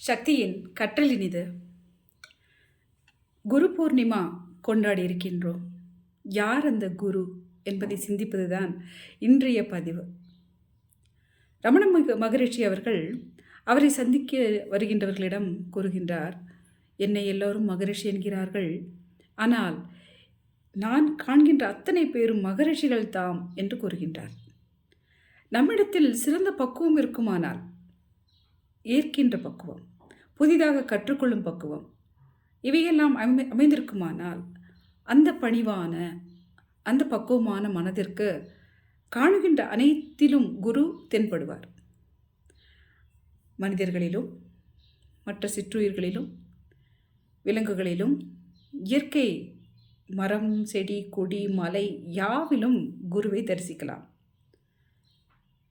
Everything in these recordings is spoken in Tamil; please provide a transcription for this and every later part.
சக்தியின் கற்றலினிது. குரு பூர்ணிமா கொண்டாடி இருக்கின்றோம். யார் அந்த குரு என்பதை சிந்திப்பதுதான் இன்றைய பதிவு. ரமண மகரிஷி அவர்கள் அவரை சந்திக்க வருகின்றவர்களிடம் கூறுகின்றார், என்னை எல்லோரும் மகரிஷி என்கிறார்கள், ஆனால் நான் காண்கின்ற அத்தனை பேரும் மகரிஷிகள் தாம் என்று கூறுகின்றார். நம்மிடத்தில் சிறந்த பக்குவம் இருக்குமானால், ஏற்கின்ற பக்குவம், புதிதாக கற்றுக்கொள்ளும் பக்குவம், இவையெல்லாம் அமைந்திருக்குமானால் அந்த பணிவான அந்த பக்குவமான மனதிற்கு காணுகின்ற அனைத்திலும் குரு தென்படுவார். மனிதர்களிலும் மற்ற சிற்றுயிர்களிலும் விலங்குகளிலும் இயற்கை மரம் செடி கொடி மலை யாவிலும் குருவை தரிசிக்கலாம்.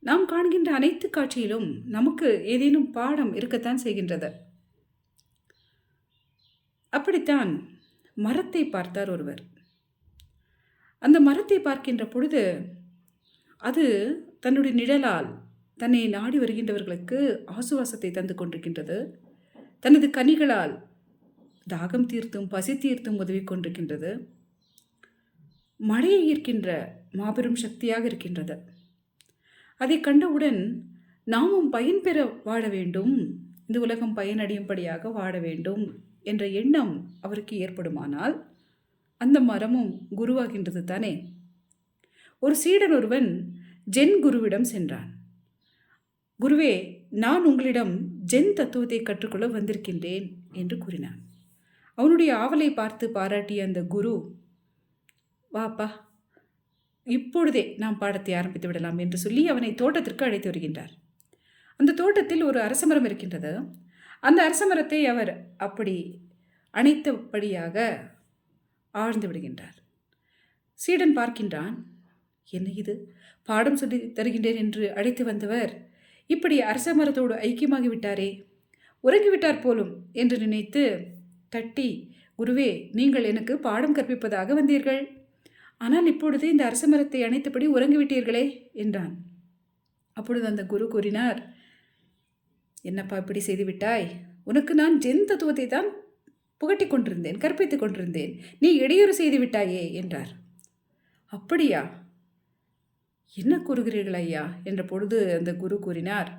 நாம் காண்கின்ற அனைத்து காட்சியிலும் நமக்கு ஏதேனும் பாடம் இருக்கத்தான் செய்கின்றது. அப்படித்தான் மரத்தை பார்த்தார் ஒருவர். அந்த மரத்தை பார்க்கின்ற பொழுது அது தன்னுடைய நிழலால் தன்னை நாடி வருகின்றவர்களுக்கு ஆசுவாசத்தை தந்து கொண்டிருக்கின்றது. தனது கனிகளால் தாகம் தீர்த்தும் பசி தீர்த்தும் உதவி கொண்டிருக்கின்றது. மழையை ஈர்க்கின்ற மாபெரும் சக்தியாக இருக்கின்றது. அதை கண்டவுடன் நாமும் பயன்பெற வாழ வேண்டும், இந்த உலகம் பயனடையும்படியாக வாழ வேண்டும் என்ற எண்ணம் அவருக்கு ஏற்படுமானால் அந்த மரமும் குருவாகின்றது தானே. ஒரு சீடன் ஒருவன் ஜென் குருவிடம் சென்றான். குருவே, நான் உங்களிடம் ஜென் தத்துவத்தை கற்றுக்கொள்ள வந்திருக்கின்றேன் என்று கூறினான். அவனுடைய ஆவலை பார்த்து பாராட்டிய அந்த குரு, வாப்பா, இப்பொழுதே நாம் பாடத்தை ஆரம்பித்து விடலாம் என்று சொல்லி அவனை தோட்டத்திற்கு அழைத்து வருகின்றார். அந்த தோட்டத்தில் ஒரு அரசமரம் இருக்கின்றது. அந்த அரசமரத்தை அவர் அப்படி அணைத்தபடியாக ஆழ்ந்து விடுகின்றார். சீடன் பார்க்கின்றான், என்ன இது, பாடம் சொல்லி தருகின்றேன் என்று அழைத்து வந்தவர் இப்படி அரசமரத்தோடு ஐக்கியமாகி விட்டாரே, உறங்கிவிட்டார் போலும் என்று நினைத்து தட்டி, குருவே, நீங்கள் எனக்கு பாடம் கற்பிப்பதாக வந்தீர்கள், ஆனால் இப்பொழுது இந்த அரசமரத்தை அணைத்தபடி உறங்கிவிட்டீர்களே என்றான். அப்பொழுது அந்த குரு கூறினார், என்னப்பா இப்படி செய்துவிட்டாய், உனக்கு நான் ஜென் தத்துவத்தை தான் புகட்டி கொண்டிருந்தேன், கற்பித்து கொண்டிருந்தேன், நீ இடையூறு செய்து விட்டாயே என்றார். அப்படியா, என்ன கூறுகிறீர்கள் ஐயா என்ற பொழுது அந்த குரு கூறினார்,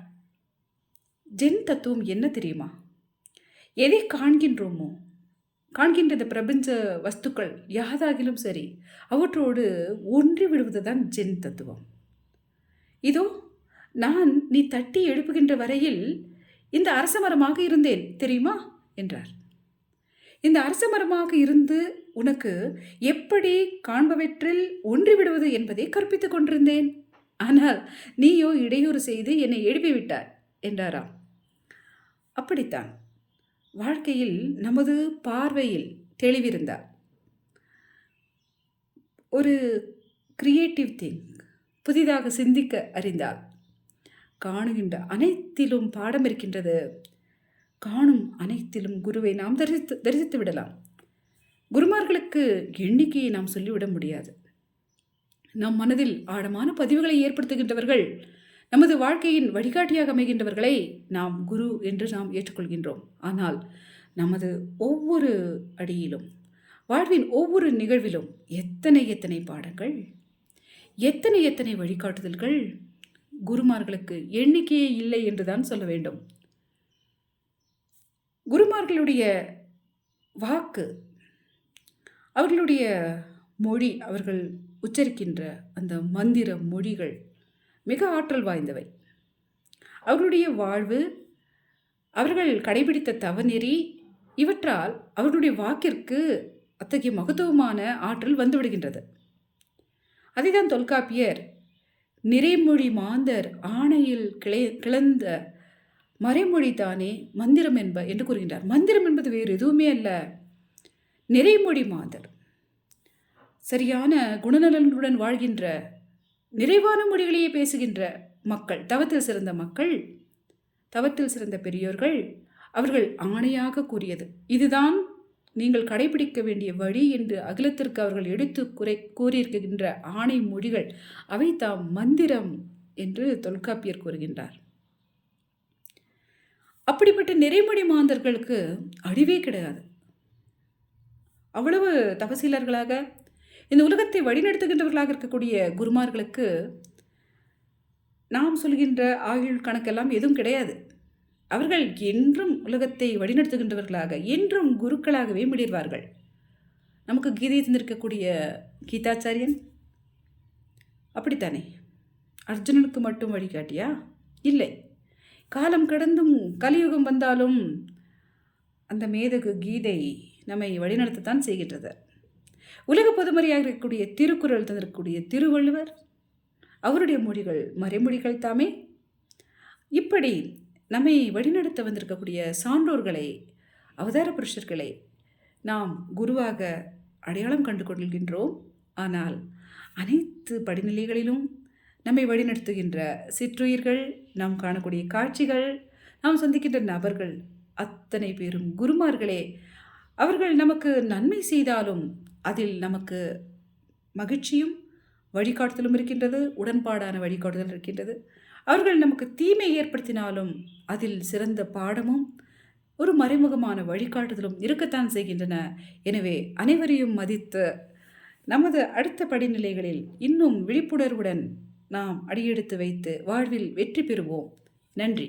ஜென் தத்துவம் என்ன தெரியுமா, எதை காண்கின்றோமோ, காண்கின்ற இந்த பிரபஞ்ச வஸ்துக்கள் யாதாகிலும் சரி, அவற்றோடு ஒன்றி விடுவதுதான் ஜென் தத்துவம். இதோ நான் நீ தட்டி எழுப்புகின்ற வரையில் இந்த அரசமரமாக இருந்தேன் தெரியுமா என்றார். இந்த அரசமரமாக இருந்து உனக்கு எப்படி காண்பவற்றில் ஒன்றிவிடுவது என்பதை கற்பித்துக் கொண்டிருந்தேன், ஆனால் நீயோ இடையூறு செய்து என்னை எழுப்பிவிட்டாய் என்றாராம். அப்படித்தான் வாழ்க்கையில் நமது பார்வையில் தெளிவிருந்தால், ஒரு கிரியேட்டிவ் புதிதாக சிந்திக்க அறிந்தால், காணுகின்ற அனைத்திலும் பாடம் இருக்கின்றது, காணும் அனைத்திலும் குருவை நாம் தரிசித்து விடலாம். குருமார்களுக்கு எண்ணிக்கையை நாம் சொல்லிவிட முடியாது. நம் மனதில் ஆழமான பதிவுகளை ஏற்படுத்துகின்றவர்கள், நமது வாழ்க்கையின் வழிகாட்டியாக அமைகின்றவர்களை நாம் குரு என்று நாம் ஏற்றுக்கொள்கின்றோம். ஆனால் நமது ஒவ்வொரு அடியிலும், வாழ்வின் ஒவ்வொரு நிகழ்விலும் எத்தனை பாடங்கள், எத்தனை வழிகாட்டுதல்கள், குருமார்களுக்கு எண்ணிக்கையே இல்லை என்றுதான் சொல்ல வேண்டும். குருமார்களுடைய வாக்கு, அவர்களுடைய மொழி, அவர்கள் உச்சரிக்கின்ற அந்த மந்திர மொழிகள் மிக ஆற்றல் வாய்ந்தவை. அவர்களுடைய வாழ்வு, அவர்கள் கடைபிடித்த தவநெறி, இவற்றால் அவர்களுடைய வாக்கிற்கு அத்தகைய மகத்துவமான ஆற்றல் வந்துவிடுகின்றது. அதைதான் தொல்காப்பியர் நிறைமொழி மாந்தர் ஆணையில் கிளந்த மறைமொழி தானே மந்திரம் என்று கூறுகின்றார். மந்திரம் என்பது வேறு எதுவுமே அல்ல, நிறைமொழி மாந்தர், சரியான குணநலன்களுடன் வாழ்கின்ற, நிறைவான மொழிகளையே பேசுகின்ற மக்கள், தவத்தில் சிறந்த மக்கள், தவத்தில் சிறந்த பெரியோர்கள், அவர்கள் ஆணையாக கூறியது இதுதான் நீங்கள் கடைபிடிக்க வேண்டிய வழி என்று அகிலத்திற்கு அவர்கள் எடுத்து கூறியிருக்கின்ற ஆணை மொழிகள், அவை தாம் மந்திரம் என்று தொல்காப்பியர் கூறுகின்றார். அப்படிப்பட்ட நிறைமொழி மாந்தர்களுக்கு அழிவே கிடையாது. அவ்வளவு தபசீலர்களாக இந்த உலகத்தை வழிநடத்துகின்றவர்களாக இருக்கக்கூடிய குருமார்களுக்கு நாம் சொல்கின்ற ஆயுள் கணக்கெல்லாம் எதுவும் கிடையாது. அவர்கள் என்றும் உலகத்தை வழிநடத்துகின்றவர்களாக, என்றும் குருக்களாகவே மிளிர்வார்கள். நமக்கு கீதையை தந்திருக்கக்கூடிய கீதாச்சாரியன் அப்படித்தானே? அர்ஜுனனுக்கு மட்டும் வழிகாட்டியா? இல்லை. காலம் கடந்தும் கலியுகம் வந்தாலும் அந்த மேதகு கீதை நம்மை வழிநடத்தத்தான் செய்கின்றது. உலக பொதுமறையாக இருக்கக்கூடிய திருக்குறள் தந்திருக்கக்கூடிய திருவள்ளுவர், அவருடைய மொழிகள் மறைமொழிகள் தாமே. இப்படி நம்மை வழிநடத்த வந்திருக்கக்கூடிய சான்றோர்களை, அவதார புருஷர்களை நாம் குருவாக அடையாளம் கண்டு கொள்கின்றோம். ஆனால் அனைத்து படிநிலைகளிலும் நம்மை வழிநடத்துகின்ற சிற்றுயிர்கள், நாம் காணக்கூடிய காட்சிகள், நாம் சந்திக்கின்ற நபர்கள் அத்தனை பேரும் குருமார்களே. அவர்கள் நமக்கு நன்மை செய்தாலும் அதில் நமக்கு மகிழ்ச்சியும் வழிகாட்டுதலும் இருக்கின்றது, உடன்பாடான வழிகாட்டுதல் இருக்கின்றது. அவர்கள் நமக்கு தீமை ஏற்படுத்தினாலும் அதில் சிறந்த பாடமும் ஒரு மறைமுகமான வழிகாட்டுதலும் இருக்கத்தான் செய்கின்றன. எனவே அனைவரையும் மதித்து நமது அடுத்த படிநிலைகளில் இன்னும் விழிப்புணர்வுடன் நாம் அடியெடுத்து வைத்து வாழ்வில் வெற்றி பெறுவோம். நன்றி.